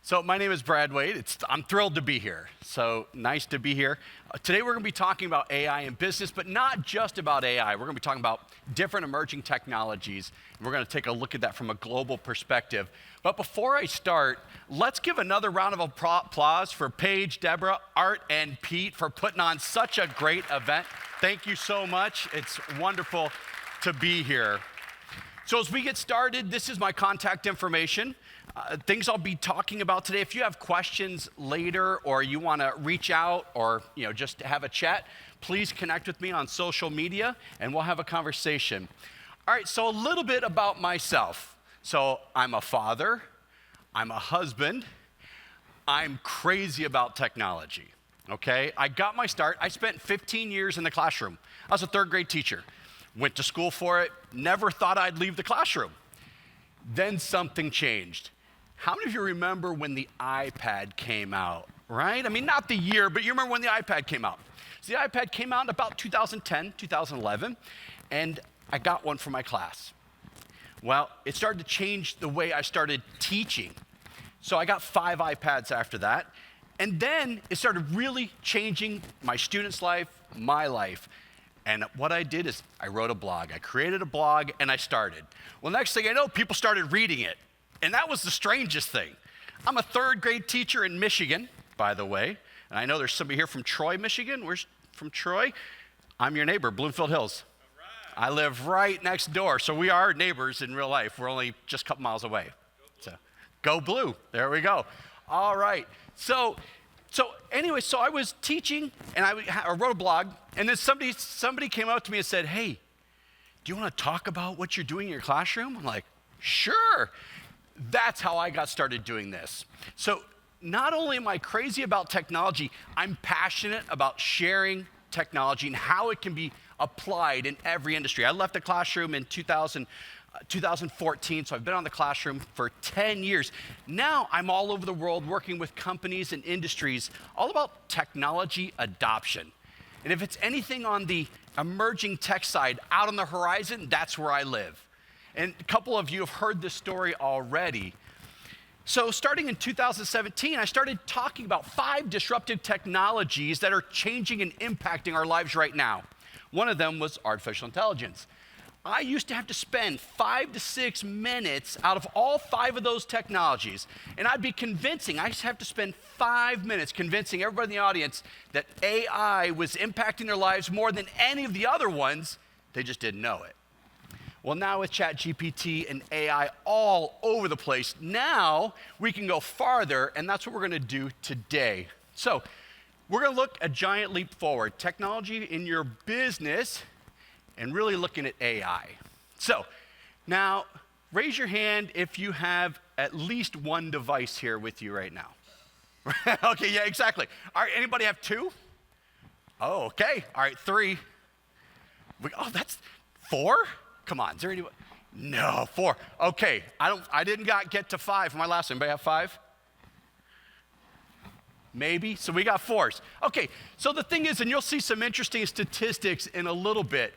So my name is Brad Waid. I'm thrilled to be here. So nice to be here. Today we're going to be talking about AI in business, but not just about AI. We're going to be talking about different emerging technologies. And we're going to take a look at that from a global perspective. But before I start, let's give another round of applause for Paige, Deborah, Art, and Pete for putting on such a great event. Thank you so much. It's wonderful to be here. So as we get started, this is my contact information. Things I'll be talking about today. If you have questions later or you want to reach out or just have a chat, please connect with me on social media and we'll have a conversation. All right, so a little bit about myself. So I'm a father, I'm a husband, I'm crazy about technology, okay? I got my start. I spent 15 years in the classroom. I was a third grade teacher. Went to school for it, never thought I'd leave the classroom. Then something changed. How many of you remember when the iPad came out, right? I mean, not the year, but you remember when the iPad came out. So the iPad came out in about 2010, 2011, and I got one for my class. Well, it started to change the way I started teaching. So I got 5 iPads after that, and then it started really changing my students' life, my life. And what I did is I wrote a blog. I created a blog and I started. Well, next thing I know, people started reading it. And that was the strangest thing. I'm a third grade teacher in Michigan, by the way. And I know there's somebody here from Troy, Michigan. Where's from Troy? I'm your neighbor, Bloomfield Hills. All right. I live right next door. So we are neighbors in real life. We're only just a couple miles away. So go blue. There we go. All right. So anyway, so I was teaching and I wrote a blog, and then somebody came up to me and said, "Hey, do you want to talk about what you're doing in your classroom?" I'm like, "Sure." That's how I got started doing this. So not only am I crazy about technology, I'm passionate about sharing technology and how it can be applied in every industry. I left the classroom in 2014, so I've been on the classroom for 10 years. Now I'm all over the world working with companies and industries all about technology adoption. And if it's anything on the emerging tech side out on the horizon, that's where I live. And a couple of you have heard this story already. So starting in 2017, I started talking about 5 disruptive technologies that are changing and impacting our lives right now. One of them was artificial intelligence. I used to have to spend 5 to 6 minutes out of all 5 of those technologies, and I'd be convincing, I used to have to spend 5 minutes convincing everybody in the audience that AI was impacting their lives more than any of the other ones. They just didn't know it. Well, now with ChatGPT and AI all over the place, now we can go farther, and that's what we're gonna do today. So we're gonna look a giant leap forward, technology in your business, and really looking at AI. So now raise your hand if you have at least one device here with you right now. Okay, yeah, exactly. All right, anybody have 2? Oh, okay. All right, 3. Oh, that's 4? Come on, is there anyone? No, 4. Okay, I didn't get to 5 for my last one. Anybody have 5? Maybe, so we got 4s. Okay, so the thing is, and you'll see some interesting statistics in a little bit,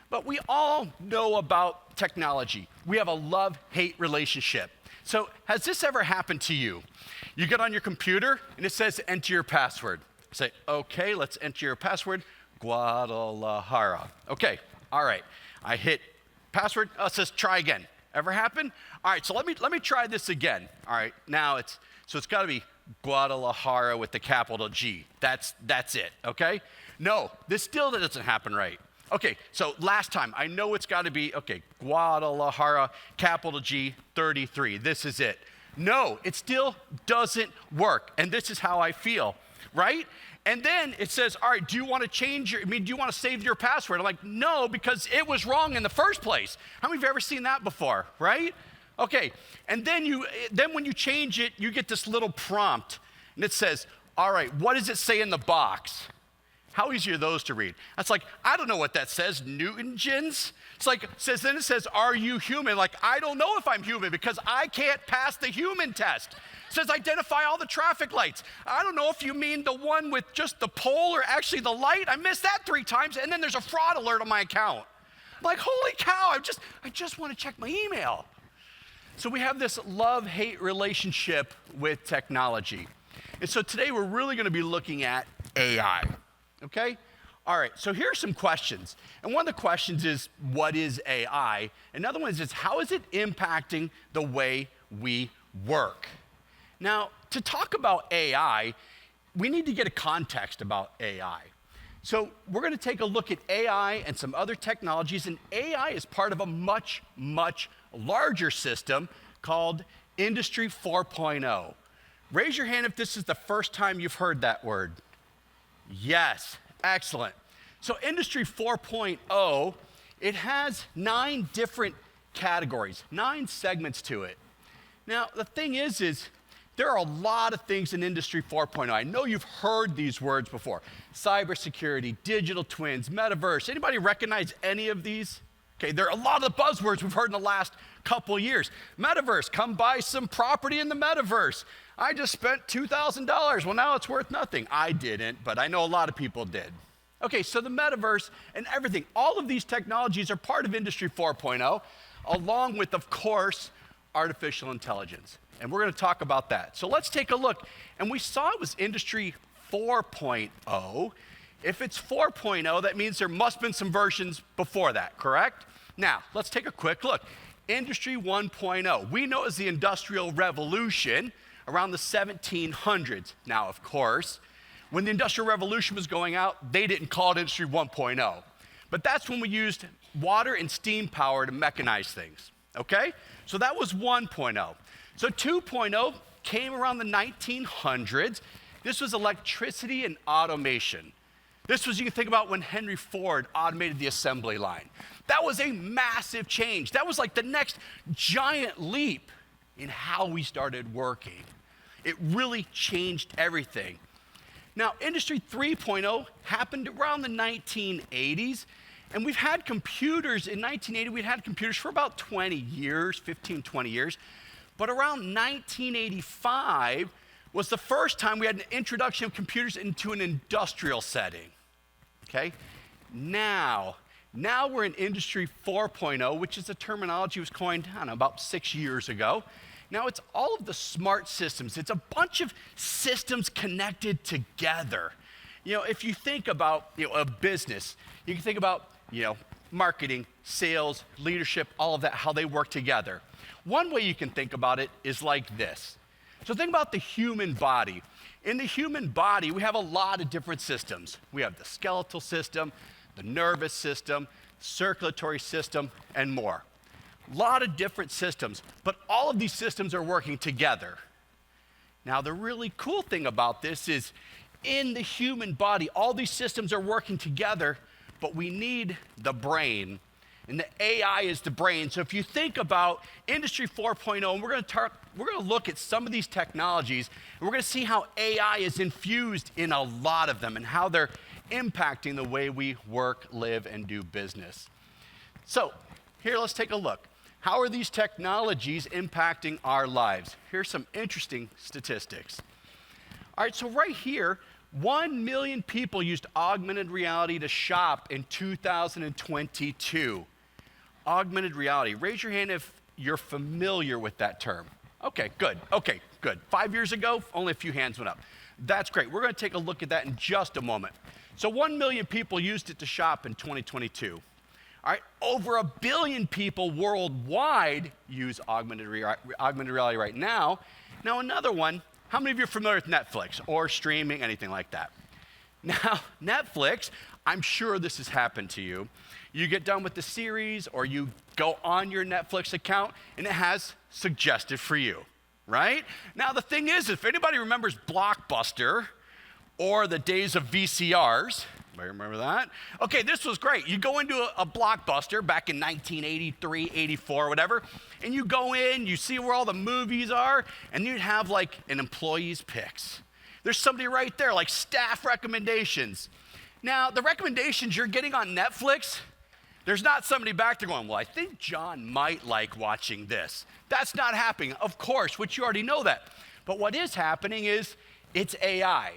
but we all know about technology. We have a love-hate relationship. So has this ever happened to you? You get on your computer and it says enter your password. Say, okay, let's enter your password, Guadalajara. Okay, all right, I hit password, it says try again. Ever happen? All right, so let me try this again. All right, now it's gotta be Guadalajara with the capital G. That's it, okay? No, this still doesn't happen right. Okay, so last time, I know it's gotta be, okay, Guadalajara, capital G, 33. This is it. No, it still doesn't work, and this is how I feel, right? And then it says, all right, do you want to save your password? I'm like, no, because it was wrong in the first place. How many of you have ever seen that before, right? Okay, and then when you change it, you get this little prompt, and it says, all right, what does it say in the box? How easy are those to read? That's like, I don't know what that says, Newton-gens? It's like, then it says, are you human? Like, I don't know if I'm human because I can't pass the human test. It says, identify all the traffic lights. I don't know if you mean the one with just the pole or actually the light. I missed that 3 times, and then there's a fraud alert on my account. I'm like, holy cow, I just want to check my email. So we have this love-hate relationship with technology. And so today we're really going to be looking at AI, okay? All right, so here are some questions. And one of the questions is, what is AI? Another one is how is it impacting the way we work? Now, to talk about AI, we need to get a context about AI. So we're going to take a look at AI and some other technologies, and AI is part of a much, much larger system called Industry 4.0. Raise your hand if this is the first time you've heard that word. Yes, excellent. So Industry 4.0, it has 9 different categories, 9 segments to it. Now, the thing is there are a lot of things in Industry 4.0. I know you've heard these words before. Cybersecurity, digital twins, metaverse. Anybody recognize any of these? Okay, there are a lot of the buzzwords we've heard in the last couple years. Metaverse, come buy some property in the metaverse. I just spent $2,000. Well, now it's worth nothing. I didn't, but I know a lot of people did. Okay, so the metaverse and everything, all of these technologies are part of Industry 4.0, along with, of course, artificial intelligence. And we're going to talk about that. So let's take a look. And we saw it was Industry 4.0. If it's 4.0, that means there must have been some versions before that, correct? Now, let's take a quick look. Industry 1.0. We know it as the Industrial Revolution around the 1700s. Now, of course, when the Industrial Revolution was going out, they didn't call it Industry 1.0. But that's when we used water and steam power to mechanize things, okay? So that was 1.0. So 2.0 came around the 1900s. This was electricity and automation. This was, you can think about when Henry Ford automated the assembly line. That was a massive change. That was like the next giant leap in how we started working. It really changed everything. Now, Industry 3.0 happened around the 1980s, and we've had computers in 1980, we'd had computers for about 20 years, 15, 20 years. But around 1985 was the first time we had an introduction of computers into an industrial setting, okay? Now we're in Industry 4.0, which is a terminology was coined, I don't know, about 6 years ago. Now it's all of the smart systems. It's a bunch of systems connected together. You know, if you think about, a business, you can think about, marketing, sales, leadership, all of that, how they work together. One way you can think about it is like this. So think about the human body. In the human body, we have a lot of different systems. We have the skeletal system, the nervous system, circulatory system, and more. A lot of different systems, but all of these systems are working together. Now, the really cool thing about this is in the human body, all these systems are working together, but we need the brain. And the AI is the brain. So if you think about Industry 4.0, and we're going to look at some of these technologies, and we're going to see how AI is infused in a lot of them and how they're impacting the way we work, live, and do business. So here, let's take a look. How are these technologies impacting our lives? Here's some interesting statistics. All right, so right here, 1 million people used augmented reality to shop in 2022. Augmented reality. Raise your hand if you're familiar with that term. Okay, good. 5 years ago, only a few hands went up. That's great. We're going to take a look at that in just a moment. So 1 million people used it to shop in 2022. All right, over 1 billion people worldwide use augmented reality right now. Now another one, how many of you are familiar with Netflix or streaming, anything like that? Now, Netflix, I'm sure this has happened to you. You get done with the series or you go on your Netflix account and it has suggested for you, right? Now, the thing is, if anybody remembers Blockbuster or the days of VCRs, anybody remember that? Okay, this was great. You go into a Blockbuster back in 1983, 84, whatever, and you go in, you see where all the movies are, and you'd have like an employee's picks. There's somebody right there, like staff recommendations. Now, the recommendations you're getting on Netflix, there's not somebody back there going, well, I think John might like watching this. That's not happening, of course, which you already know that. But what is happening is it's AI.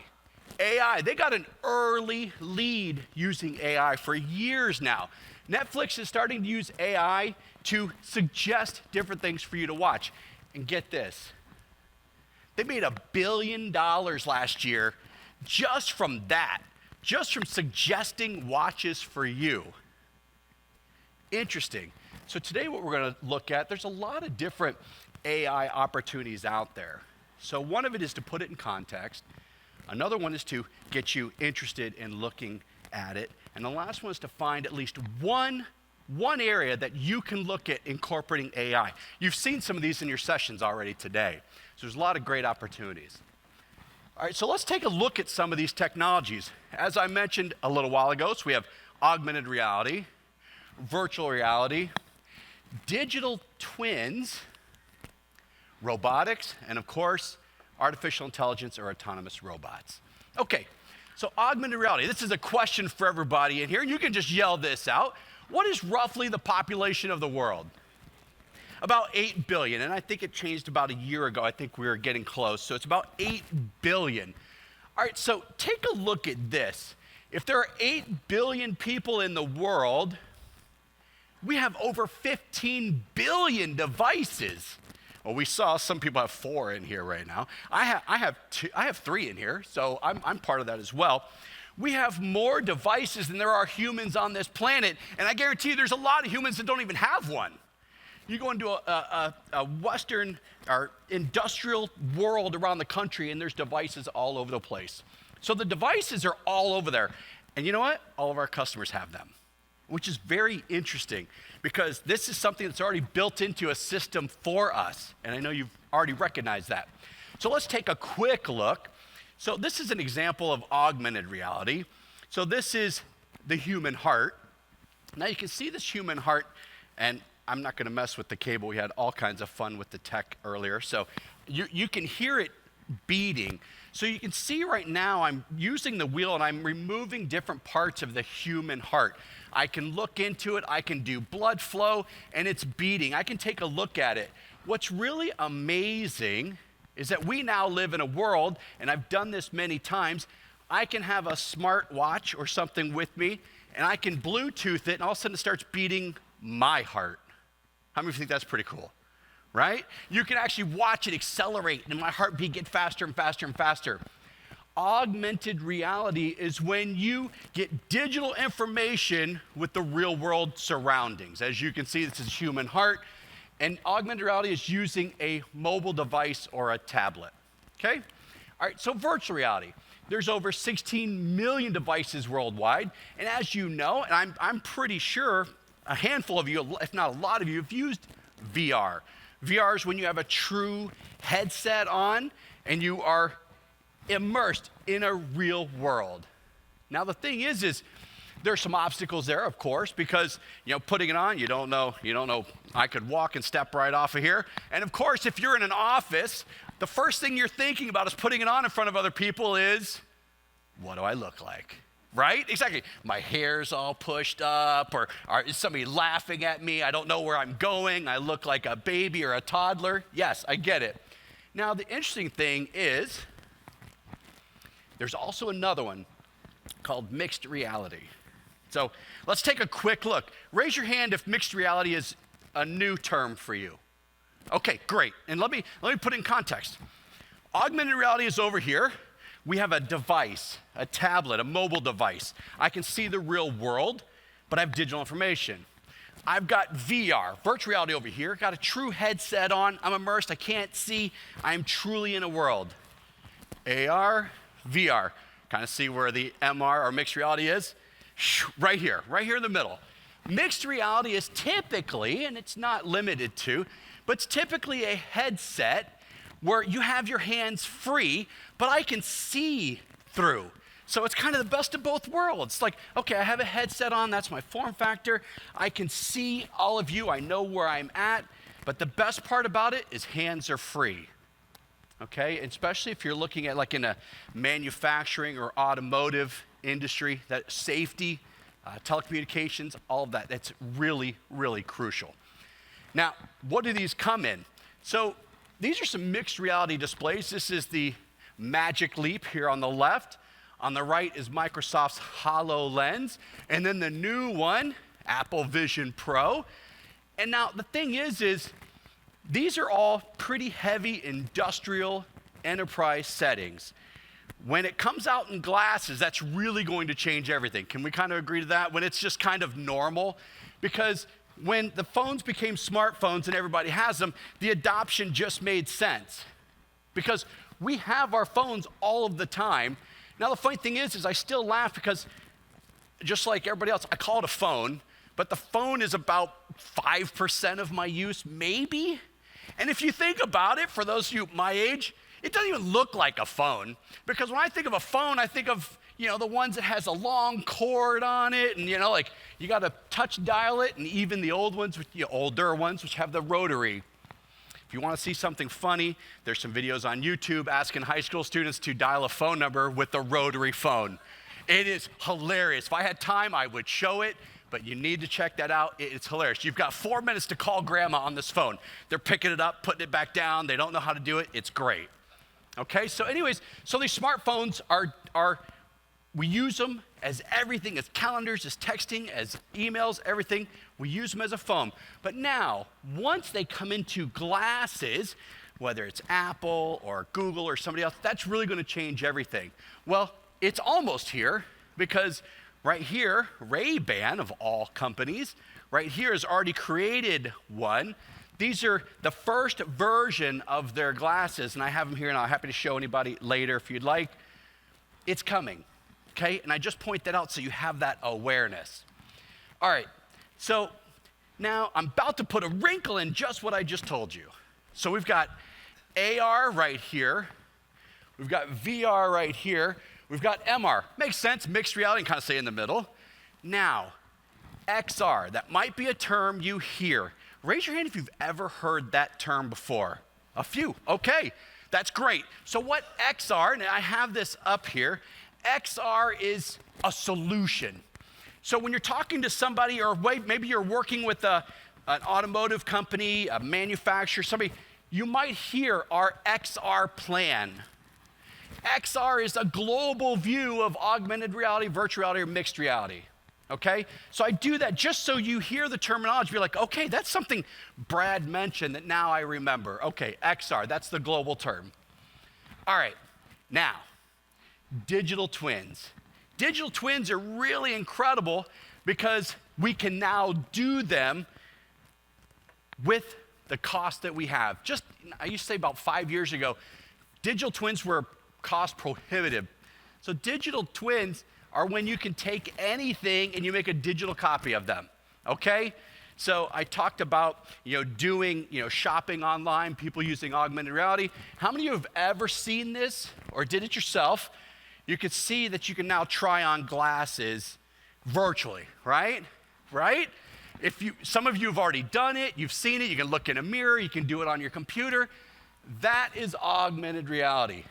AI, they got an early lead using AI for years now. Netflix is starting to use AI to suggest different things for you to watch. And get this, they made $1 billion last year just from that, just from suggesting watches for you. Interesting. So today what we're going to look at, there's a lot of different AI opportunities out there. So one of it is to put it in context. Another one is to get you interested in looking at it. And the last one is to find at least one area that you can look at incorporating AI. You've seen some of these in your sessions already today. So there's a lot of great opportunities. All right, so let's take a look at some of these technologies. As I mentioned a little while ago, so we have augmented reality, virtual reality, digital twins, robotics, and of course, artificial intelligence or autonomous robots. Okay, so augmented reality. This is a question for everybody in here. You can just yell this out. What is roughly the population of the world? About 8 billion, and I think it changed about a year ago. I think we were getting close, so it's about 8 billion. All right, so take a look at this. If there are 8 billion people in the world, we have over 15 billion devices. Well, we saw some people have 4 in here right now. I have 3 in here, so I'm part of that as well. We have more devices than there are humans on this planet, and I guarantee you there's a lot of humans that don't even have one. You go into a Western or industrial world around the country, and there's devices all over the place. So the devices are all over there. And you know what? All of our customers have them, which is very interesting because this is something that's already built into a system for us. And I know you've already recognized that. So let's take a quick look. So this is an example of augmented reality. So this is the human heart. Now you can see this human heart, and I'm not going to mess with the cable. We had all kinds of fun with the tech earlier. So you can hear it beating. So you can see right now I'm using the wheel and I'm removing different parts of the human heart. I can look into it, I can do blood flow, and it's beating. I can take a look at it. What's really amazing is that we now live in a world, and I've done this many times, I can have a smart watch or something with me, and I can Bluetooth it, and all of a sudden it starts beating my heart. How many of you think that's pretty cool, right? You can actually watch it accelerate, and my heartbeat get faster and faster and faster. Augmented reality is when you get digital information with the real world surroundings. As you can see, this is human heart, and augmented reality is using a mobile device or a tablet, okay? All right, so virtual reality. There's over 16 million devices worldwide, and as you know, and I'm pretty sure a handful of you, if not a lot of you, have used VR. VR is when you have a true headset on and you are immersed in a real world. Now the thing is there's some obstacles there, of course, because putting it on, you don't know. I could walk and step right off of here. And of course, if you're in an office, the first thing you're thinking about is putting it on in front of other people is, what do I look like? Right? Exactly. My hair's all pushed up, or is somebody laughing at me? I don't know where I'm going. I look like a baby or a toddler. Yes, I get it. Now, the interesting thing is there's also another one called mixed reality. So let's take a quick look. Raise your hand if mixed reality is a new term for you. Okay, great. And let me put it in context. Augmented reality is over here. We have a device, a tablet, a mobile device. I can see the real world, but I have digital information. I've got VR, virtual reality over here, got a true headset on. I'm immersed, I can't see. I'm truly in a world. AR, VR. Kind of see where the MR or mixed reality is? Right here in the middle. Mixed reality is typically, and it's not limited to, but it's typically a headset where you have your hands free, but I can see through. So it's kind of the best of both worlds. It's like, okay, I have a headset on, that's my form factor. I can see all of you, I know where I'm at, but the best part about it is hands are free. Okay, especially if you're looking at like in a manufacturing or automotive industry, that safety, telecommunications, all of that, that's really, really crucial. Now, what do these come in? So these are some mixed reality displays. This is the Magic Leap here on the left. On the right is Microsoft's HoloLens. And then the new one, Apple Vision Pro. And now the thing is these are all pretty heavy industrial enterprise settings. When it comes out in glasses, that's really going to change everything. Can we kind of agree to that? When it's just kind of normal? Because when the phones became smartphones and everybody has them, the adoption just made sense. Because we have our phones all of the time. Now the funny thing is I still laugh because just like everybody else, I call it a phone, but the phone is about 5% of my use, maybe? And if you think about it, for those of you my age, it doesn't even look like a phone. Because when I think of a phone, I think of, the ones that has a long cord on it, and like you got to touch dial it, and even the old ones, older ones, which have the rotary. If you want to see something funny, there's some videos on YouTube asking high school students to dial a phone number with the rotary phone. It is hilarious. If I had time, I would show it, but you need to check that out. It's hilarious. You've got 4 minutes to call grandma on this phone. They're picking it up, putting it back down. They don't know how to do it. It's great. Okay, so anyways, so these smartphones are we use them as everything, as calendars, as texting, as emails, everything. We use them as a phone. But now, once they come into glasses, whether it's Apple or Google or somebody else, that's really going to change everything. Well, it's almost here because right here, Ray-Ban of all companies, right here has already created one. These are the first version of their glasses, and I have them here, and I'm happy to show anybody later if you'd like. It's coming, okay? And I just point that out so you have that awareness. All right, so now I'm about to put a wrinkle in just what I just told you. So we've got AR right here. We've got VR right here. We've got MR. Makes sense, mixed reality, and kind of stay in the middle. Now, XR, that might be a term you hear. Raise your hand if you've ever heard that term before. A few, okay, that's great. So what XR, and I have this up here, XR is a solution. So when you're talking to somebody, or maybe you're working with an automotive company, a manufacturer, somebody, you might hear our XR plan. XR is a global view of augmented reality, virtual reality, or mixed reality. Okay? So I do that just so you hear the terminology, be like, okay, that's something Brad mentioned that now I remember. Okay, XR, that's the global term. All right, now, digital twins. Digital twins are really incredible because we can now do them with the cost that we have. I used to say about 5 years ago, digital twins were cost prohibitive. So digital twins are when you can take anything and you make a digital copy of them, okay? So I talked about, doing, shopping online, people using augmented reality. How many of you have ever seen this or did it yourself? You could see that you can now try on glasses virtually, right? Right? Some of you have already done it, you've seen it, you can look in a mirror, you can do it on your computer. That is augmented reality.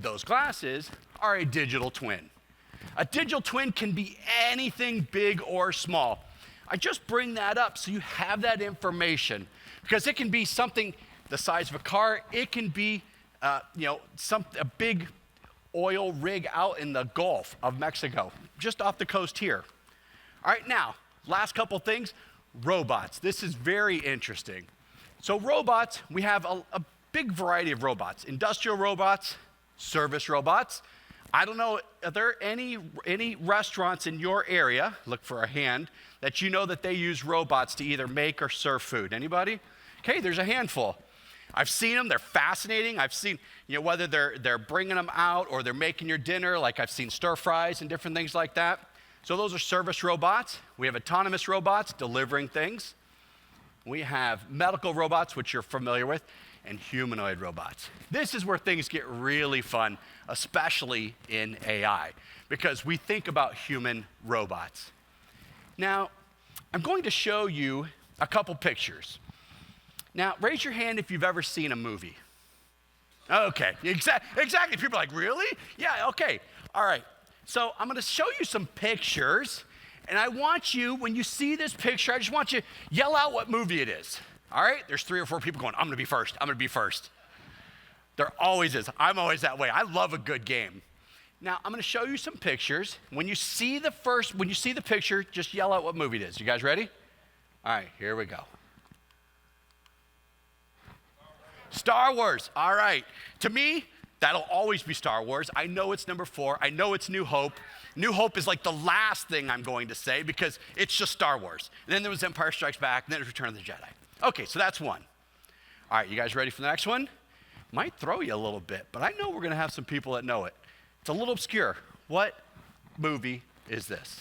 Those glasses are a digital twin. A digital twin can be anything big or small. I just bring that up so you have that information because it can be something the size of a car. It can be, a big oil rig out in the Gulf of Mexico, just off the coast here. All right, now, last couple things, robots. This is very interesting. So robots, we have a big variety of robots, industrial robots, service robots. I don't know, are there any restaurants in your area, look for a hand, that you know that they use robots to either make or serve food? Anybody? Okay, there's a handful. I've seen them, they're fascinating. I've seen, whether they're bringing them out or they're making your dinner, like I've seen stir fries and different things like that. So those are service robots. We have autonomous robots delivering things. We have medical robots, which you're familiar with, and humanoid robots. This is where things get really fun, especially in AI, because we think about human robots. Now, I'm going to show you a couple pictures. Now, raise your hand if you've ever seen a movie. Okay, exactly. People are like, really? Yeah, okay. All right. So I'm going to show you some pictures, and I want you, when you see this picture, I just want you to yell out what movie it is. All right? There's 3 or 4 people going, I'm going to be first. I'm going to be first. There always is. I'm always that way. I love a good game. Now, I'm going to show you some pictures. When you see the picture, just yell out what movie it is. You guys ready? All right, here we go. Star Wars. All right. To me, that'll always be Star Wars. I know it's number 4. I know it's New Hope. New Hope is like the last thing I'm going to say because it's just Star Wars. And then there was Empire Strikes Back, and then it was Return of the Jedi. Okay, so that's one. All right, you guys ready for the next one? Might throw you a little bit, but I know we're going to have some people that know it. It's a little obscure. What movie is this?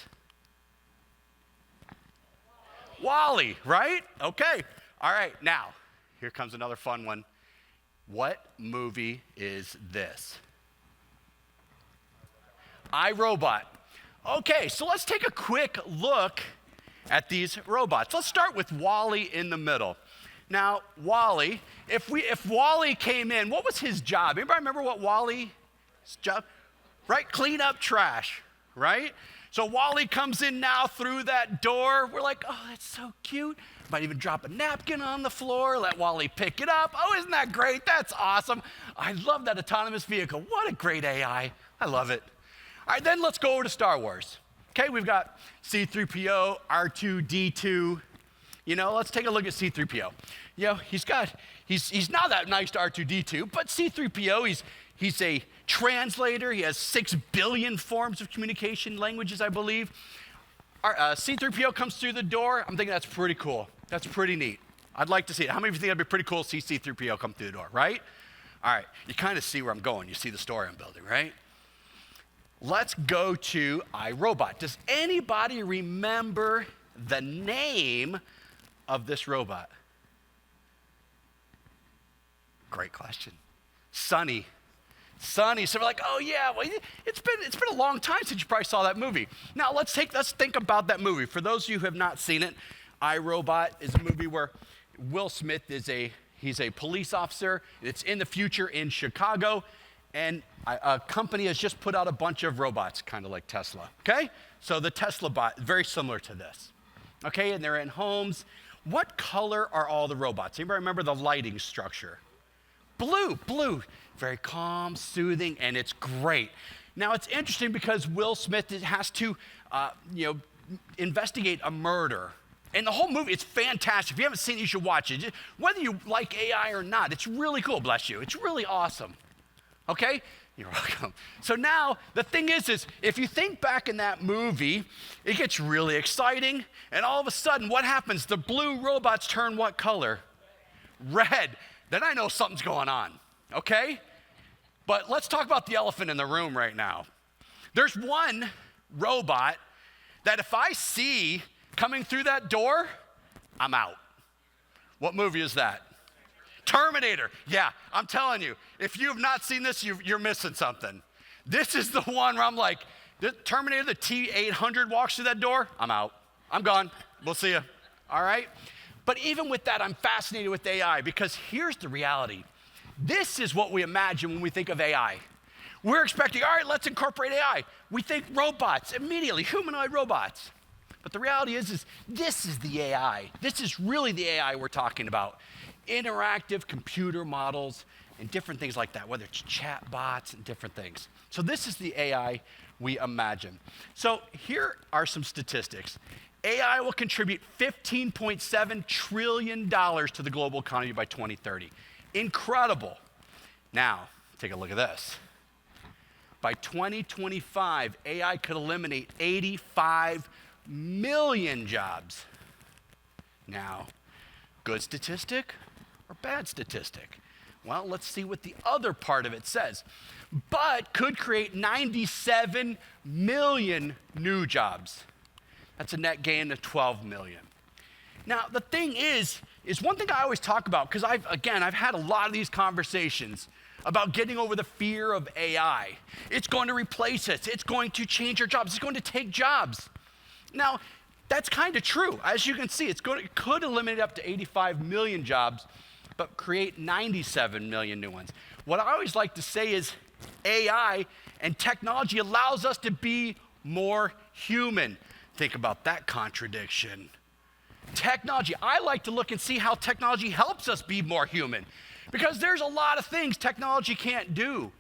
WALL-E, right? Okay. All right, now, here comes another fun one. What movie is this? iRobot. Okay, so let's take a quick look at these robots. Let's start with WALL-E in the middle. Now, WALL-E, if WALL-E came in, what was his job? Anybody remember what WALL-E's job? Right? Clean up trash, right? So WALL-E comes in now through that door. We're like, oh, that's so cute. Might even drop a napkin on the floor, let WALL-E pick it up. Oh, isn't that great? That's awesome. I love that autonomous vehicle. What a great AI. I love it. All right, then let's go over to Star Wars. Okay, we've got C-3PO, R2-D2. You know, let's take a look at C-3PO. You know, he's not that nice to R2-D2, but C-3PO, he's a translator. He has 6 billion forms of communication languages, I believe. C-3PO comes through the door. I'm thinking that's pretty cool. That's pretty neat. I'd like to see it. How many of you think it'd be pretty cool to see C-3PO come through the door, right? All right, you kind of see where I'm going. You see the story I'm building, right? Let's go to iRobot. Does anybody remember the name of this robot? Great question. Sunny. Sunny. So we're like, oh yeah, well, it's been a long time since you probably saw that movie. Now let's think about that movie. For those of you who have not seen it, iRobot is a movie where Will Smith he's a police officer. It's in the future in Chicago, and a company has just put out a bunch of robots, kind of like Tesla. Okay, so the Tesla bot, very similar to this. Okay, and they're in homes. What color are all the robots? Anybody remember the lighting structure? Blue, very calm, soothing, and it's great. Now it's interesting because Will Smith has to, investigate a murder. And the whole movie, it's fantastic. If you haven't seen it, you should watch it. Whether you like AI or not, it's really cool, bless you. It's really awesome, okay? You're welcome. So now, the thing is if you think back in that movie, it gets really exciting, and all of a sudden, what happens? The blue robots turn what color? Red. Then I know something's going on, okay? But let's talk about the elephant in the room right now. There's one robot that if I see coming through that door, I'm out. What movie is that? Terminator. Yeah, I'm telling you, if you have not seen this, you're missing something. This is the one where I'm like, the Terminator, the T-800 walks through that door, I'm out. I'm gone. We'll see you. All right? But even with that, I'm fascinated with AI because here's the reality. This is what we imagine when we think of AI. We're expecting, all right, let's incorporate AI. We think robots, immediately, humanoid robots. But the reality is this is the AI. This is really the AI we're talking about. Interactive computer models and different things like that, whether it's chat bots and different things. So this is the AI we imagine. So here are some statistics. AI will contribute $15.7 trillion to the global economy by 2030. Incredible. Now, take a look at this. By 2025, AI could eliminate 85 million jobs. Now, good statistic or bad statistic? Well, let's see what the other part of it says. But could create 97 million new jobs. That's a net gain of 12 million. Now, the thing is one thing I always talk about, because I've had a lot of these conversations about getting over the fear of AI. It's going to replace us. It's going to change our jobs. It's going to take jobs. Now, that's kind of true. As you can see, it could eliminate up to 85 million jobs, but create 97 million new ones. What I always like to say is AI and technology allows us to be more human. Think about that contradiction. Technology, I like to look and see how technology helps us be more human because there's a lot of things technology can't do.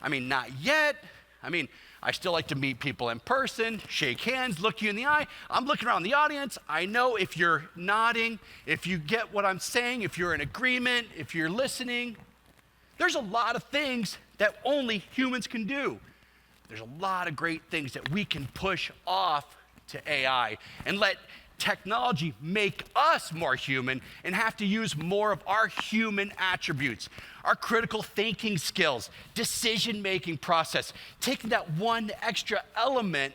I mean, not yet, I mean, I still like to meet people in person, shake hands, look you in the eye. I'm looking around the audience. I know if you're nodding, if you get what I'm saying, if you're in agreement, if you're listening. There's a lot of things that only humans can do. There's a lot of great things that we can push off to AI and let technology make us more human and have to use more of our human attributes, our critical thinking skills, decision-making process, taking that one extra element,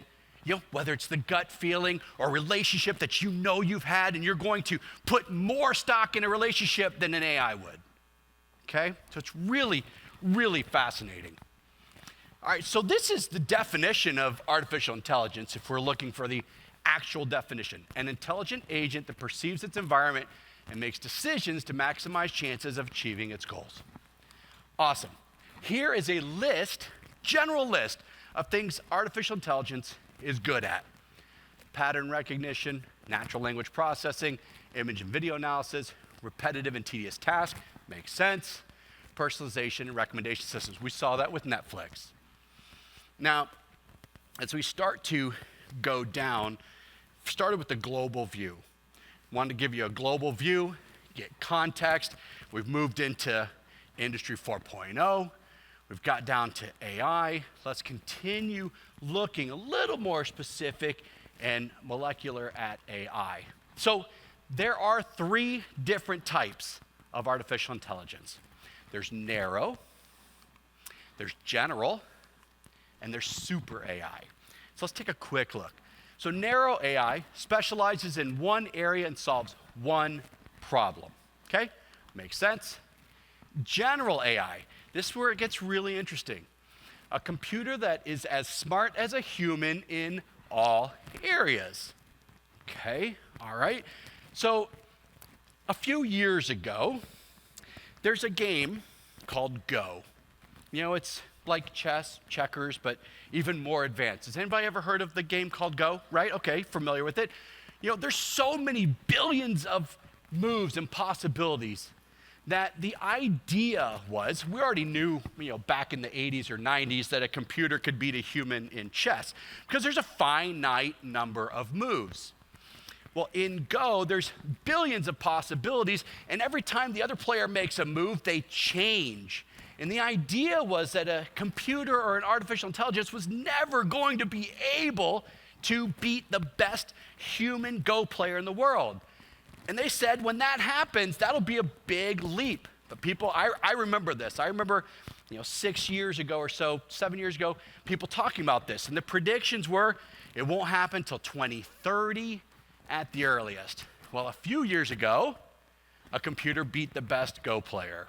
whether it's the gut feeling or relationship that you've had and you're going to put more stock in a relationship than an AI would, okay? So it's really, really fascinating. All right, so this is the definition of artificial intelligence if we're looking for the actual definition: an intelligent agent that perceives its environment and makes decisions to maximize chances of achieving its goals. Awesome. Here is a list, general list, of things artificial intelligence is good at: pattern recognition, natural language processing, image and video analysis, repetitive and tedious tasks, makes sense, personalization and recommendation systems. We saw that with Netflix. Now, as we start to go down, started with the global view. Wanted to give you a global view, get context. We've moved into Industry 4.0. We've got down to AI. Let's continue looking a little more specific and molecular at AI. So there are 3 different types of artificial intelligence. There's narrow, there's general, and there's super AI. So let's take a quick look. So narrow AI specializes in one area and solves one problem, okay? Makes sense? General AI, this is where it gets really interesting. A computer that is as smart as a human in all areas, okay? All right. So a few years ago, there's a game called Go. It's like chess, checkers, but even more advanced. Has anybody ever heard of the game called Go? Right? Okay, familiar with it. There's so many billions of moves and possibilities that the idea was, we already knew, back in the 80s or 90s that a computer could beat a human in chess because there's a finite number of moves. Well, in Go, there's billions of possibilities, and every time the other player makes a move, they change. And the idea was that a computer or an artificial intelligence was never going to be able to beat the best human Go player in the world. And they said when that happens, that'll be a big leap. But people, I remember this. I remember 6 years ago or so, 7 years ago, people talking about this. And the predictions were it won't happen till 2030 at the earliest. Well, a few years ago, a computer beat the best Go player,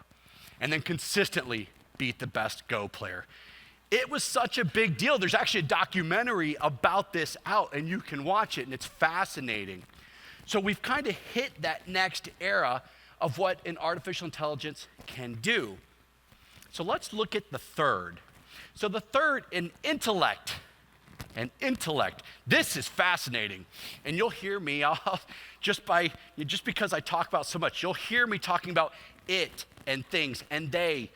and then consistently beat the best Go player. It was such a big deal. There's actually a documentary about this out, and you can watch it, and it's fascinating. So we've kind of hit that next era of what an artificial intelligence can do. So let's look at the third. So the third, an intellect. An intellect. This is fascinating. And you'll hear me, just because I talk about so much, you'll hear me talking about it and things and they.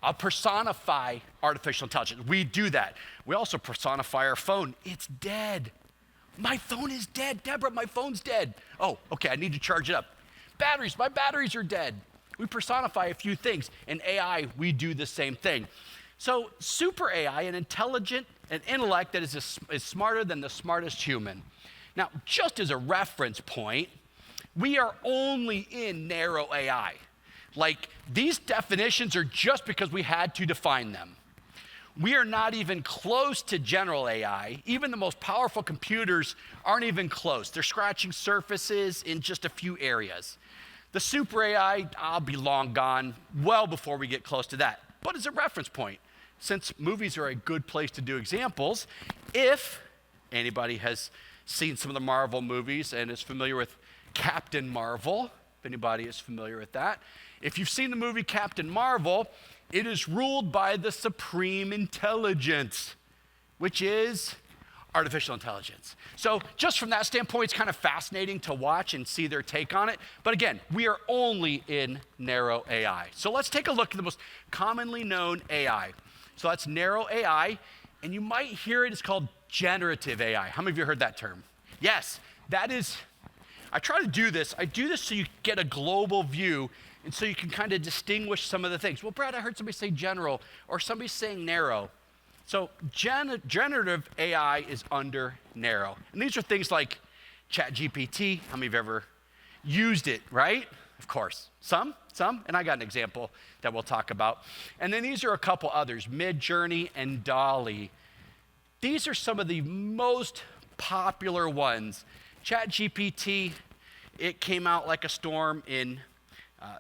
I'll personify artificial intelligence. We do that. We also personify our phone. It's dead. My phone is dead. Deborah, my phone's dead. Oh, okay, I need to charge it up. Batteries, my batteries are dead. We personify a few things. In AI, we do the same thing. So super AI, an intellect that is smarter than the smartest human. Now, just as a reference point, we are only in narrow AI. Like, these definitions are just because we had to define them. We are not even close to general AI. Even the most powerful computers aren't even close. They're scratching surfaces in just a few areas. The super AI, I'll be long gone well before we get close to that. But as a reference point, since movies are a good place to do examples, if anybody has seen some of the Marvel movies and is familiar with Captain Marvel, if anybody is familiar with that, if you've seen the movie Captain Marvel, it is ruled by the supreme intelligence, which is artificial intelligence. So just from that standpoint, it's kind of fascinating to watch and see their take on it. But again, we are only in narrow AI. So let's take a look at the most commonly known AI. So that's narrow AI, and you might hear it, it's called generative AI. How many of you heard that term? Yes, that is, I try to do this. I do this so you get a global view and so you can kind of distinguish some of the things. Well, Brad, I heard somebody say general or somebody saying narrow. So generative AI is under narrow. And these are things like ChatGPT. How many of you have ever used it, right? Of course, some, and I got an example that we'll talk about. And then these are a couple others, Midjourney and DALL-E. These are some of the most popular ones. ChatGPT, it came out like a storm in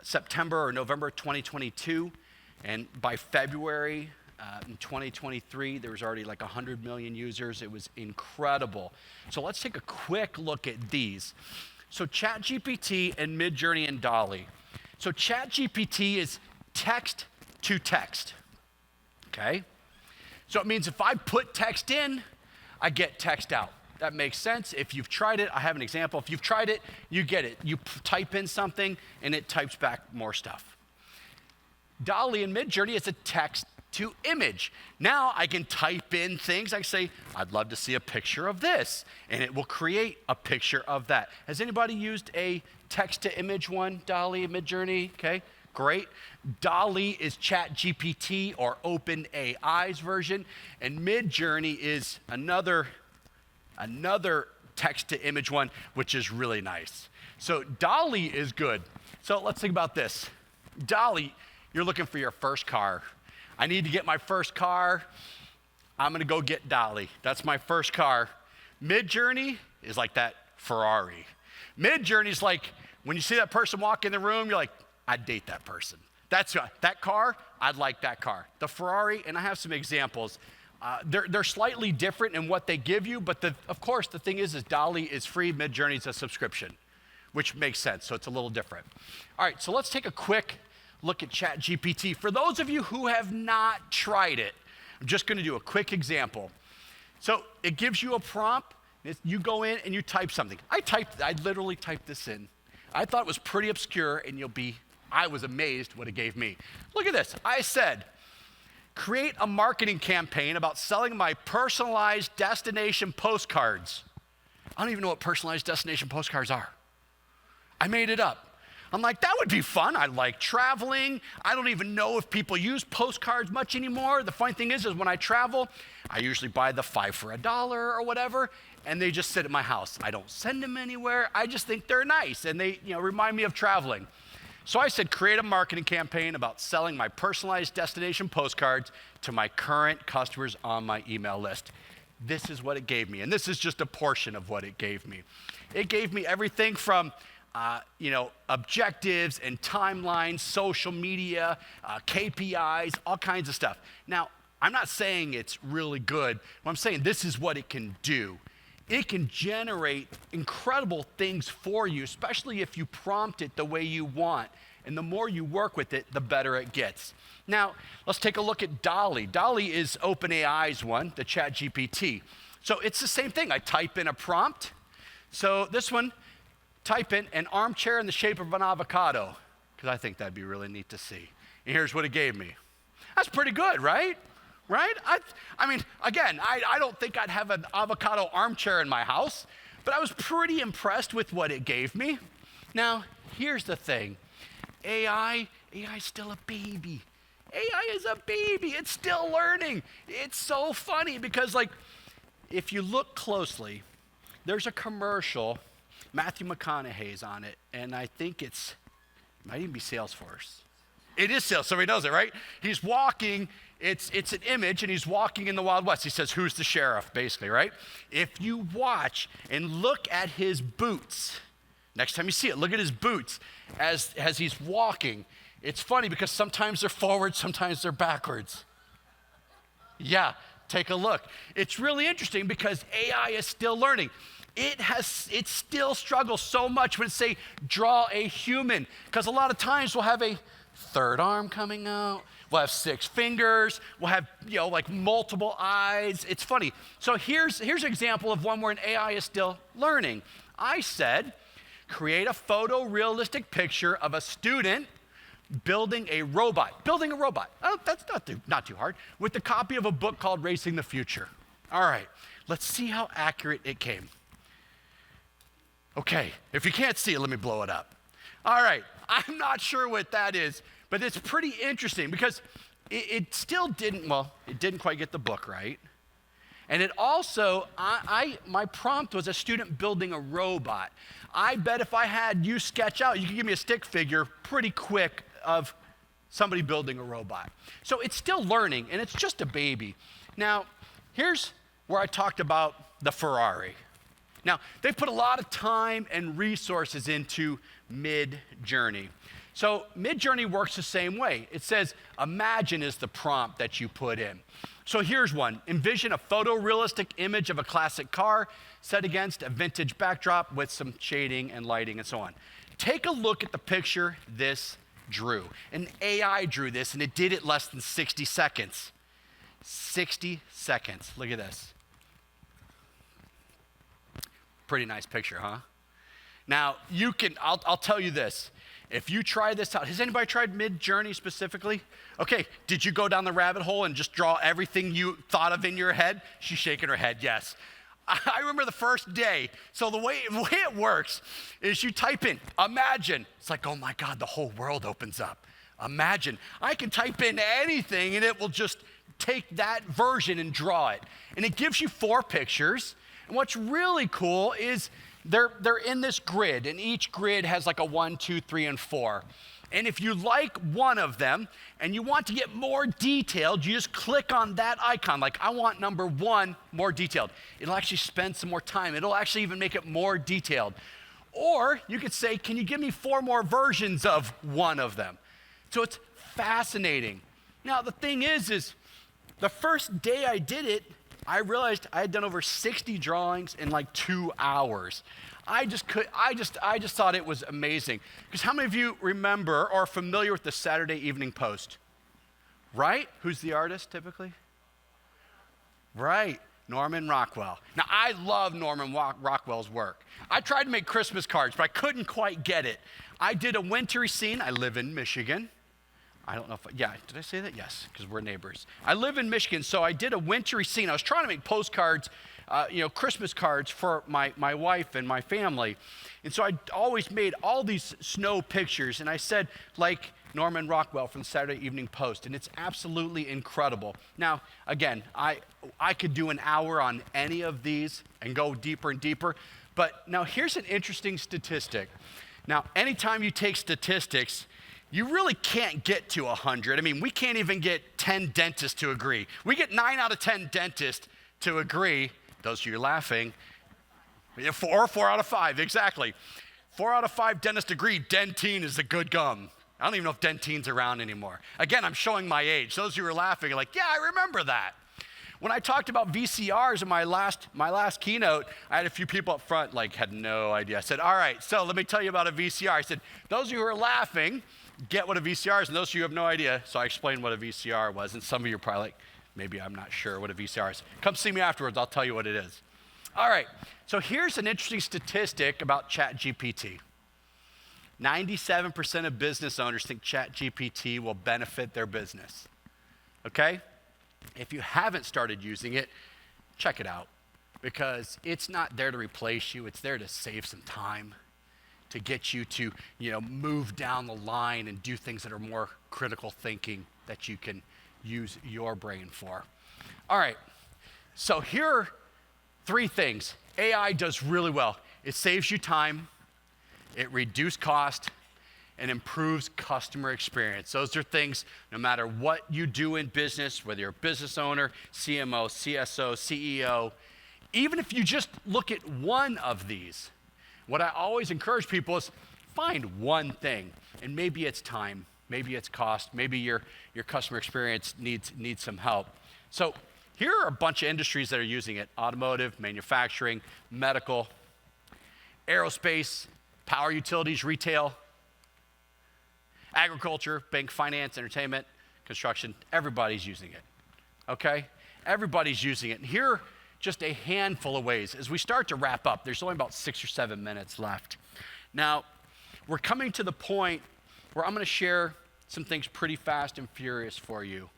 September or November 2022, and by February in 2023, there was already like 100 million users. It was incredible. So let's take a quick look at these. So ChatGPT and Midjourney and DALL-E. So ChatGPT is text to text, okay? So it means if I put text in, I get text out. That makes sense. If you've tried it, I have an example. If you've tried it, you get it. You type in something and it types back more stuff. DALL-E and Midjourney is a text to image. Now I can type in things. I say, I'd love to see a picture of this, and it will create a picture of that. Has anybody used a text to image one? DALL-E, Midjourney, okay, great. DALL-E is ChatGPT or OpenAI's version, and Midjourney is another text to image one, which is really nice. So DALL-E is good. So let's think about this. DALL-E, you're looking for your first car. I need to get my first car. I'm gonna go get DALL-E. That's my first car. Midjourney is like that Ferrari. Midjourney is like when you see that person walk in the room, you're like, I'd date that person. That car, I'd like that car. The Ferrari, and I have some examples. They're slightly different in what they give you, but of course the thing is DALL-E is free, Midjourney is a subscription, which makes sense, so it's a little different. All right, so let's take a quick look at ChatGPT. For those of you who have not tried it, I'm just gonna do a quick example. So it gives you a prompt, you go in and you type something. I literally typed this in. I thought it was pretty obscure, and I was amazed what it gave me. Look at this, I said, create a marketing campaign about selling my personalized destination postcards. I don't even know what personalized destination postcards are. I made it up. I'm like, that would be fun. I like traveling. I don't even know if people use postcards much anymore. The funny thing is when I travel, I usually buy the 5 for $1 or whatever, and they just sit at my house. I don't send them anywhere. I just think they're nice, and they remind me of traveling. So I said, create a marketing campaign about selling my personalized destination postcards to my current customers on my email list. This is what it gave me, and this is just a portion of what it gave me. It gave me everything from objectives and timelines, social media, KPIs, all kinds of stuff. Now, I'm not saying it's really good. I'm saying this is what it can do. It can generate incredible things for you, especially if you prompt it the way you want. And the more you work with it, the better it gets. Now, let's take a look at DALL-E. DALL-E is OpenAI's one, the ChatGPT. So it's the same thing. I type in a prompt. So this one, type in an armchair in the shape of an avocado, because I think that'd be really neat to see. And here's what it gave me. That's pretty good, right? Right? I mean, again, I don't think I'd have an avocado armchair in my house, but I was pretty impressed with what it gave me. Now, here's the thing. AI is still a baby. AI is a baby. It's still learning. It's so funny because, if you look closely, there's a commercial. Matthew McConaughey's on it, and I think it might even be Salesforce. It is Salesforce, somebody knows it, right? He's walking, it's an image, and he's walking in the Wild West. He says, who's the sheriff, basically, right? If you watch and look at his boots, next time you see it, look at his boots as he's walking. It's funny because sometimes they're forward, sometimes they're backwards. Yeah, take a look. It's really interesting because AI is still learning. It still struggles so much when it say draw a human, because a lot of times we'll have a third arm coming out, we'll have 6 fingers, we'll have multiple eyes. It's funny. So here's an example of one where an AI is still learning. I said, create a photorealistic picture of a student building a robot. Oh, that's not too hard. With a copy of a book called Racing the Future. All right, let's see how accurate it came. Okay, if you can't see it, let me blow it up. All right, I'm not sure what that is, but it's pretty interesting because it still didn't quite get the book right. And it also, my prompt was a student building a robot. I bet if I had you sketch out, you could give me a stick figure pretty quick of somebody building a robot. So it's still learning, and it's just a baby. Now, here's where I talked about the Ferrari. Now, they've put a lot of time and resources into Mid-Journey. So Mid-Journey works the same way. It says, imagine is the prompt that you put in. So here's one. Envision a photorealistic image of a classic car set against a vintage backdrop with some shading and lighting and so on. Take a look at the picture this drew. An AI drew this, and it did it less than 60 seconds. 60 seconds. Look at this. Pretty nice picture, huh? Now, I'll tell you this. If you try this out, has anybody tried Mid-Journey specifically? Okay, did you go down the rabbit hole and just draw everything you thought of in your head? She's shaking her head, yes. I remember the first day. So the way it works is you type in, imagine. It's like, oh my God, the whole world opens up. Imagine. I can type in anything and it will just take that version and draw it. And it gives you 4 pictures. And what's really cool is they're in this grid, and each grid has like a 1, 2, 3, and 4. And if you like one of them and you want to get more detailed, you just click on that icon. Like, I want number 1 more detailed. It'll actually spend some more time. It'll actually even make it more detailed. Or you could say, can you give me 4 more versions of one of them? So it's fascinating. Now, the thing is the first day I did it, I realized I had done over 60 drawings in like 2 hours. I just thought it was amazing. Because how many of you remember or are familiar with the Saturday Evening Post? Right? Who's the artist typically? Right, Norman Rockwell. Now, I love Norman Rockwell's work. I tried to make Christmas cards, but I couldn't quite get it. I did a wintry scene. I live in Michigan. I don't know if, did I say that? Yes, because we're neighbors. I live in Michigan, so I did a wintry scene. I was trying to make postcards, Christmas cards for my wife and my family. And so I always made all these snow pictures, and I said, like Norman Rockwell from the Saturday Evening Post, and it's absolutely incredible. Now, again, I could do an hour on any of these and go deeper and deeper, but now here's an interesting statistic. Now, anytime you take statistics, you really can't get to 100. I mean, we can't even get 10 dentists to agree. We get 9 out of 10 dentists to agree. Those of you laughing, 4 out of 5, exactly. 4 out of 5 dentists agree Dentine is a good gum. I don't even know if Dentine's around anymore. Again, I'm showing my age. Those of you who are laughing are like, yeah, I remember that. When I talked about VCRs in my last keynote, I had a few people up front had no idea. I said, all right, so let me tell you about a VCR. I said, those of you who are laughing, get what a VCR is, and those of you who have no idea, so I explained what a VCR was, and some of you are probably like, maybe I'm not sure what a VCR is. Come see me afterwards, I'll tell you what it is. All right, so here's an interesting statistic about ChatGPT. 97% of business owners think ChatGPT will benefit their business, okay? If you haven't started using it, check it out, because it's not there to replace you, it's there to save some time, to get you to, move down the line and do things that are more critical thinking that you can use your brain for. All right, so here are 3 things AI does really well. It saves you time, it reduces cost, and improves customer experience. Those are things, no matter what you do in business, whether you're a business owner, CMO, CSO, CEO, even if you just look at one of these, what I always encourage people is find one thing, and maybe it's time, maybe it's cost, maybe your customer experience needs some help. So here are a bunch of industries that are using it: automotive, manufacturing, medical, aerospace, power utilities, retail, agriculture, bank, finance, entertainment, construction. Everybody's using it, okay? Everybody's using it. And here are just a handful of ways. As we start to wrap up, there's only about 6 or 7 minutes left. Now, we're coming to the point where I'm going to share some things pretty fast and furious for you.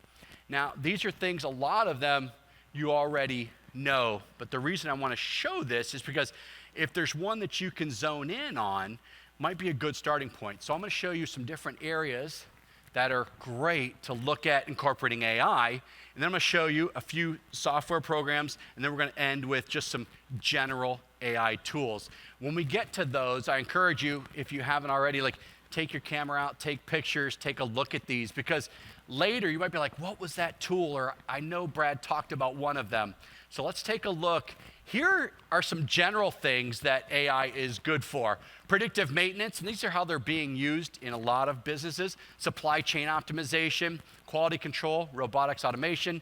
Now, these are things, a lot of them you already know, but the reason I want to show this is because if there's one that you can zone in on, might be a good starting point. So I'm going to show you some different areas that are great to look at incorporating AI, and then I'm going to show you a few software programs, and then we're going to end with just some general AI tools. When we get to those, I encourage you, if you haven't already, take your camera out, take pictures, take a look at these, because later you might be like, what was that tool? Or I know Brad talked about one of them. So let's take a look. Here are some general things that AI is good for. Predictive maintenance, and these are how they're being used in a lot of businesses. Supply chain optimization, quality control, robotics automation,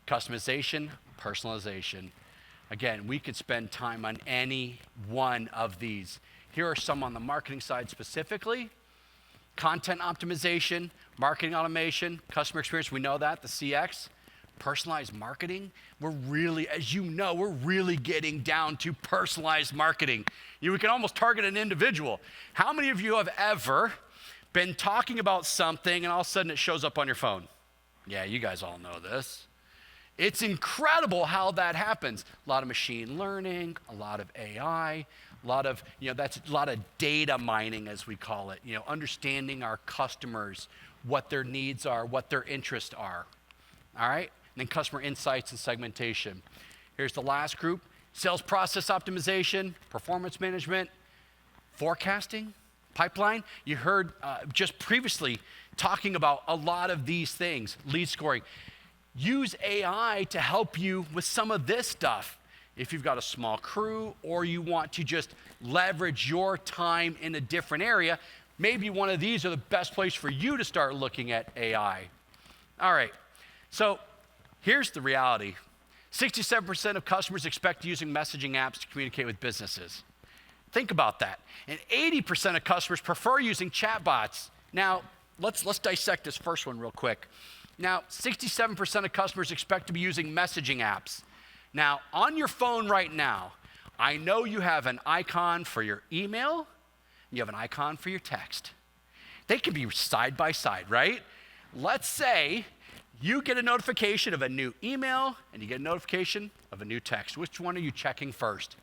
customization, personalization. Again, we could spend time on any one of these. Here are some on the marketing side specifically. Content optimization, marketing automation, customer experience, we know that, the CX. Personalized marketing, we're really, as you know, we're really getting down to personalized marketing. We can almost target an individual. How many of you have ever been talking about something and all of a sudden it shows up on your phone? Yeah, you guys all know this. It's incredible how that happens. A lot of machine learning, a lot of AI, a lot of, that's a lot of data mining, as we call it, understanding our customers, what their needs are, what their interests are. All right? And then customer insights and segmentation. Here's the last group: sales process optimization, performance management, forecasting, pipeline. You heard just previously talking about a lot of these things, lead scoring. Use AI to help you with some of this stuff. If you've got a small crew or you want to just leverage your time in a different area, maybe one of these are the best place for you to start looking at AI. All right, so here's the reality. 67% of customers expect using messaging apps to communicate with businesses. Think about that. And 80% of customers prefer using chatbots. Now, let's dissect this first one real quick. Now, 67% of customers expect to be using messaging apps. Now, on your phone right now, I know you have an icon for your email, and you have an icon for your text. They can be side by side, right? Let's say you get a notification of a new email and you get a notification of a new text. Which one are you checking first?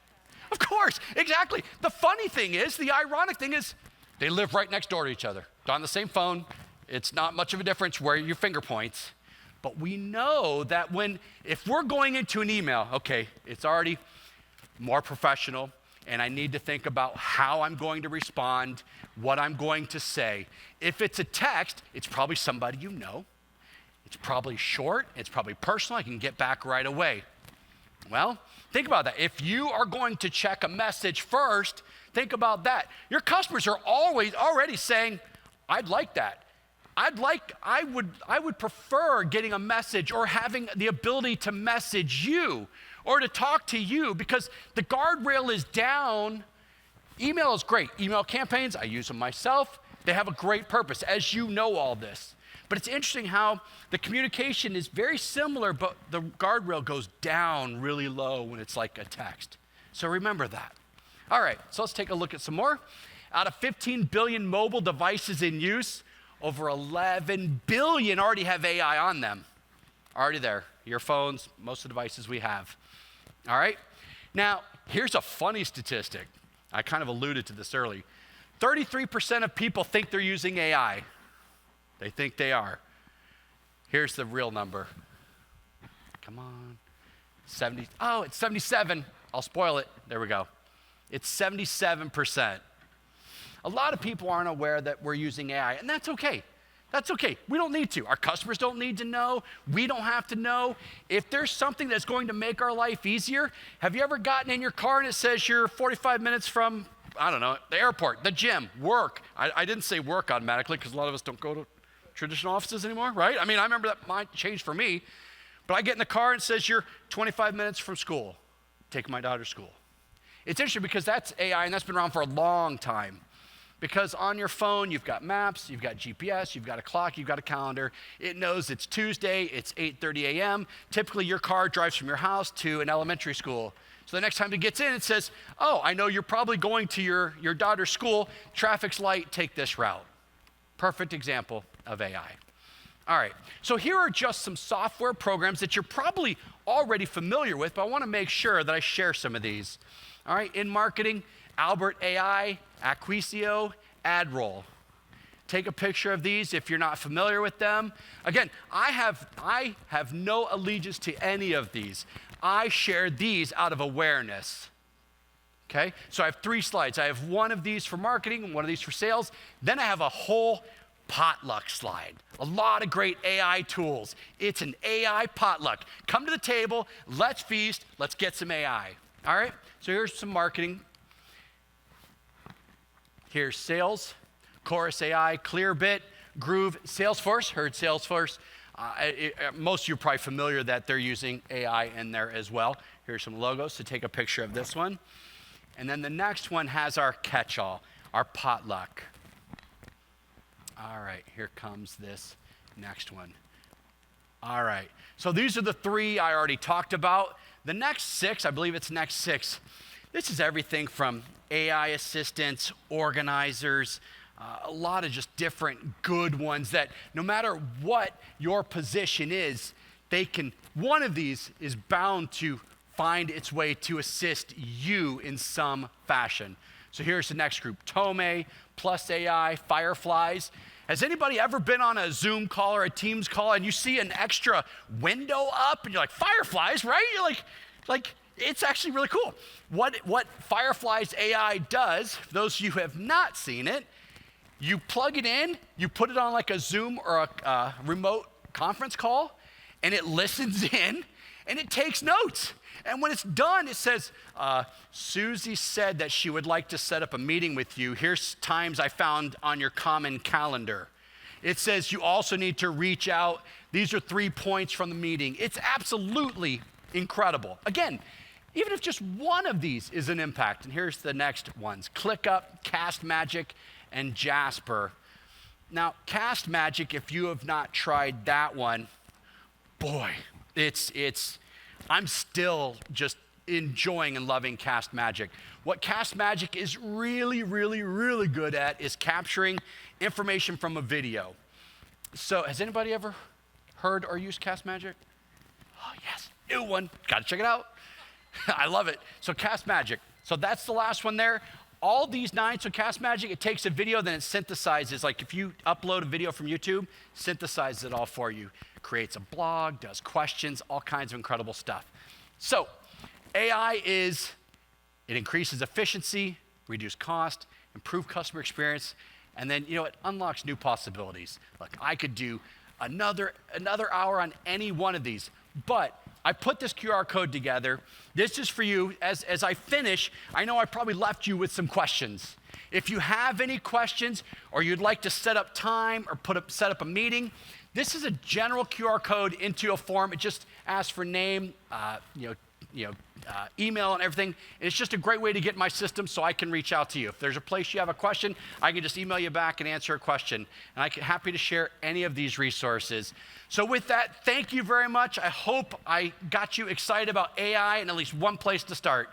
Of course, exactly. The funny thing is, the ironic thing is, they live right next door to each other. They're on the same phone. It's not much of a difference where your finger points. But we know that if we're going into an email, okay, it's already more professional, and I need to think about how I'm going to respond, what I'm going to say. If it's a text, it's probably somebody you know. It's probably short, it's probably personal, I can get back right away. Well, think about that. If you are going to check a message first, think about that. Your customers are already saying, I'd like that. I would prefer getting a message or having the ability to message you or to talk to you, because the guardrail is down. Email is great. Email campaigns, I use them myself. They have a great purpose, as you know all this. But it's interesting how the communication is very similar, but the guardrail goes down really low when it's like a text. So remember that. All right, so let's take a look at some more. Out of 15 billion mobile devices in use, over 11 billion already have AI on them. Already there. Your phones, most of the devices we have. All right? Now, here's a funny statistic. I kind of alluded to this early. 33% of people think they're using AI. They think they are. Here's the real number. Come on. It's 77. I'll spoil it. There we go. It's 77%. A lot of people aren't aware that we're using AI, and that's okay. That's okay. We don't need to. Our customers don't need to know. We don't have to know. If there's something that's going to make our life easier, have you ever gotten in your car and it says you're 45 minutes from, I don't know, the airport, the gym, work? I didn't say work automatically because a lot of us don't go to traditional offices anymore, right? I mean, I remember that might change for me. But I get in the car and it says you're 25 minutes from school, taking my daughter to school. It's interesting because that's AI, and that's been around for a long time. Because on your phone, you've got maps, you've got GPS, you've got a clock, you've got a calendar. It knows it's Tuesday, it's 8:30 a.m. Typically, your car drives from your house to an elementary school. So the next time it gets in, it says, oh, I know you're probably going to your daughter's school. Traffic's light, take this route. Perfect example. of AI. All right, so here are just some software programs that you're probably already familiar with, but I want to make sure that I share some of these. All right, in marketing, Albert AI, Acquisio, AdRoll. Take a picture of these if you're not familiar with them. Again, I have no allegiance to any of these. I share these out of awareness. Okay, so I have 3 slides. I have one of these for marketing, one of these for sales. Then I have a whole potluck slide. A lot of great AI tools. It's an AI potluck. Come to the table, let's feast, let's get some AI. All right, so here's some marketing. Here's sales, Chorus AI, Clearbit, Groove, Salesforce. Heard Salesforce. Most of you are probably familiar that they're using AI in there as well. Here's some logos to take a picture of this one. And then the next one has our catch-all, our potluck. All right, here comes this next one. All right, so these are the 3 I already talked about. The next 6, I believe it's next 6, this is everything from AI assistants, organizers, a lot of just different good ones that no matter what your position is, one of these is bound to find its way to assist you in some fashion. So here's the next group, Tome, Plus AI, Fireflies. Has anybody ever been on a Zoom call or a Teams call and you see an extra window up and you're like, Fireflies, right? You're like it's actually really cool. What Fireflies AI does, for those of you who have not seen it, you plug it in, you put it on like a Zoom or a remote conference call, and it listens in and it takes notes. And when it's done, it says, Susie said that she would like to set up a meeting with you. Here's times I found on your common calendar. It says you also need to reach out. These are 3 points from the meeting. It's absolutely incredible. Again, even if just one of these is an impact, and here's the next ones, ClickUp, Cast Magic, and Jasper. Now, Cast Magic, if you have not tried that one, boy, I'm still just enjoying and loving Cast Magic. What Cast Magic is really, really, really good at is capturing information from a video. So has anybody ever heard or used Cast Magic? Oh, yes, new one. Got to check it out. I love it. So Cast Magic. So that's the last one there. All these 9, so Cast Magic, it takes a video, then it synthesizes. Like if you upload a video from YouTube, synthesizes it all for you. Creates a blog, does questions, all kinds of incredible stuff. So AI it increases efficiency, reduce cost, improve customer experience, and then, it unlocks new possibilities. Look, I could do another hour on any one of these, but I put this QR code together. This is for you. As I finish, I know I probably left you with some questions. If you have any questions or you'd like to set up time or set up a meeting, this is a general QR code into a form. It just asks for name, email and everything. And it's just a great way to get in my system so I can reach out to you. If there's a place you have a question, I can just email you back and answer a question. And I'm happy to share any of these resources. So with that, thank you very much. I hope I got you excited about AI and at least one place to start.